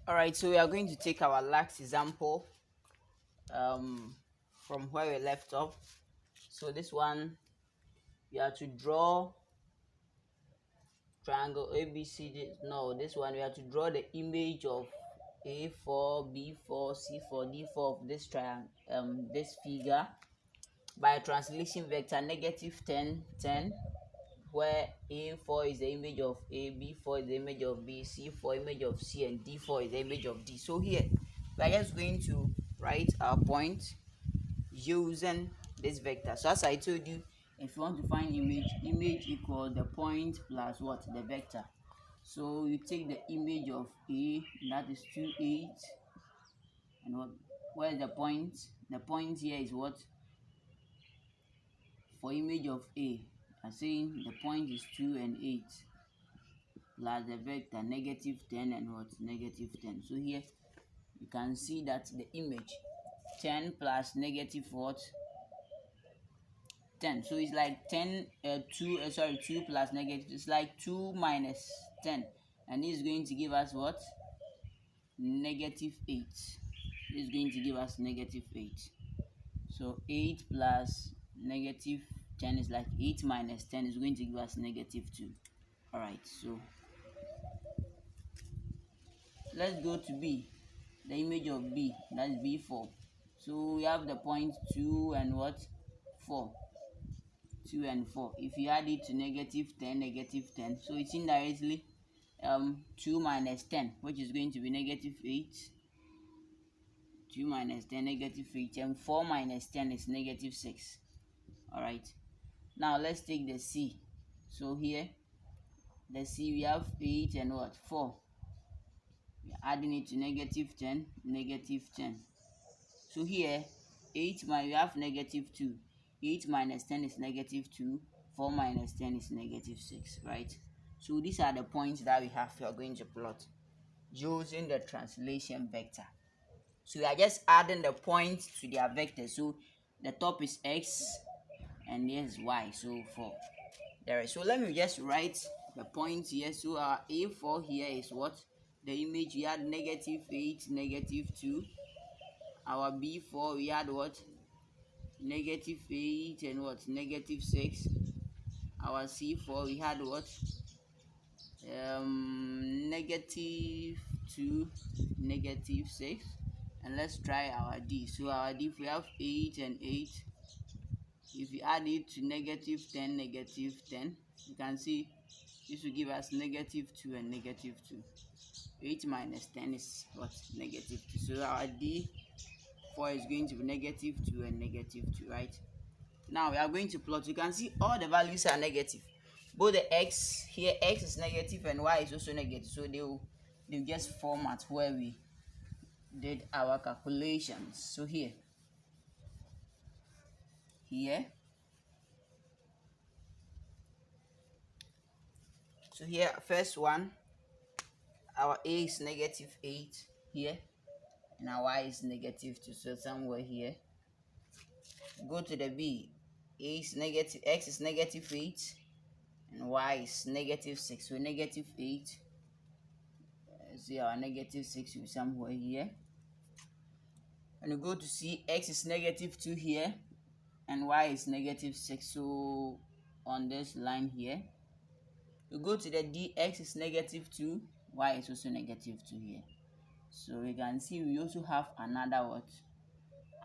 All right, so we are going to take our last example from where we left off. So this one, we have to draw triangle ABCD. No, this one we have to draw the image of A4, B4, C4, D4 of this triangle, this figure by translation vector negative 10, 10, where A4 is the image of A, B4 is the image of B, C4 image of C, and D4 is the image of D. So here we are just going to write our point using this vector. So as I told you, if you want to find image equal the point plus what? The vector. So you take the image of A, that is 2, 8, and what? Where is the point? The point here is what? For image of A, I'm saying the point is 2 and 8 plus the vector negative 10 and what? Negative 10. So here you can see that the image 10 plus negative what? 10. So it's like 10 2 plus negative, it's like 2 minus 10, and this is going to give us what? Negative 8. This is going to give us negative 8. So 8 plus negative 10 is like 8 minus 10 is going to give us negative 2. All right, so let's go to B, the image of B, that is B4. So we have the point 2 and what? 4. 2 and 4. If you add it to negative 10, negative 10, so it's indirectly 2 minus 10, which is going to be negative 8. 2 minus 10, negative 8, and 4 minus 10 is negative 6. All right, now let's take the C. So here the C, we have 8 and what? 4. We're adding it to negative 10, negative 10. So here 8 minus, we have negative 2. 8 minus 10 is negative 2. 4 minus 10 is negative 6, right? So these are the points that we are going to plot using the translation vector. So we are just adding the points to their vector. So the top is x and here's y. So for there. So let me just write the points here. So our A4 here is what? The image, we had negative 8, negative 2. Our B4, we had what? Negative 8 and what? Negative 6. Our C4, we had what? Negative 2, negative 6. And let's try our D. So our D, if we have 8 and 8, if we add it to negative 10, negative 10, you can see this will give us negative 2 and negative 2. 8 minus 10 is what? Negative 2. So our D4 is going to be negative 2 and negative 2, right? Now we are going to plot. You can see all the values are negative. Both the x here, x is negative and y is also negative. So they'll just format where we did our calculations. So here, so here first one, our a is negative 8 here, and our y is negative 2. So somewhere here, go to the B, a is negative, x is negative 8 and y is negative 6. So negative 8, see our negative 6 will be somewhere here. And you go to C, x is negative 2 here and y is negative 6. So on this line here, you go to the D, x is negative 2, y is also negative 2 here. So we can see we also have another what?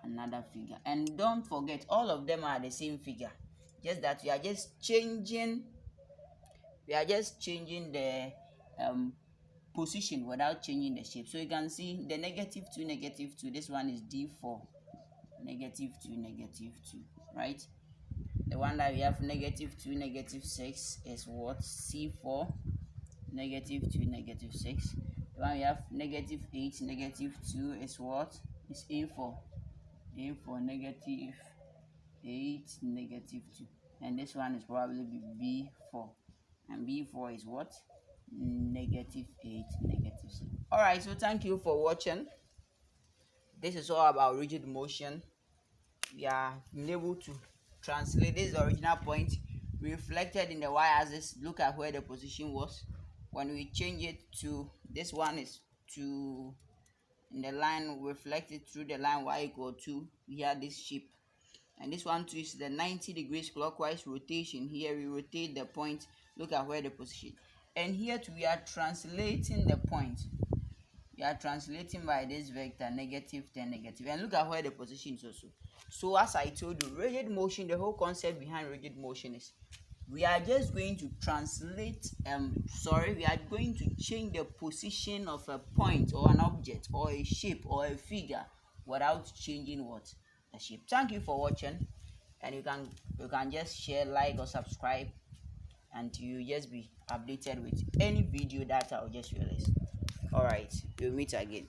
Another figure. And don't forget, all of them are the same figure, just that we are just changing the position without changing the shape. So you can see the negative 2, negative 2, this one is D4, negative 2, negative 2, right? The one that we have negative 2, negative 6 is what? C4, negative 2, negative 6. The one we have negative 8, negative 2 is what? Is A4, negative 8, negative 2. And this one is probably B4. And B4 is what? Negative 8, negative 6. Alright, so thank you for watching. This is all about rigid motion. We are able to translate this original point reflected in the y-axis. Look at where the position was. When we change it to this one is to in the line, reflect it through the line y equal to, we have this shape. And this one too is the 90 degrees clockwise rotation. Here we rotate the point, look at where the position. And here too, we are translating the point. We are translating by this vector -10 negative, and look at where the position is also. So as I told you, rigid motion, the whole concept behind rigid motion is we are just going to translate we are going to change the position of a point or an object or a shape or a figure without changing what? The shape. Thank you for watching, and you can just share, like, or subscribe, and you just be updated with any video that I'll just release. All right, we'll meet again.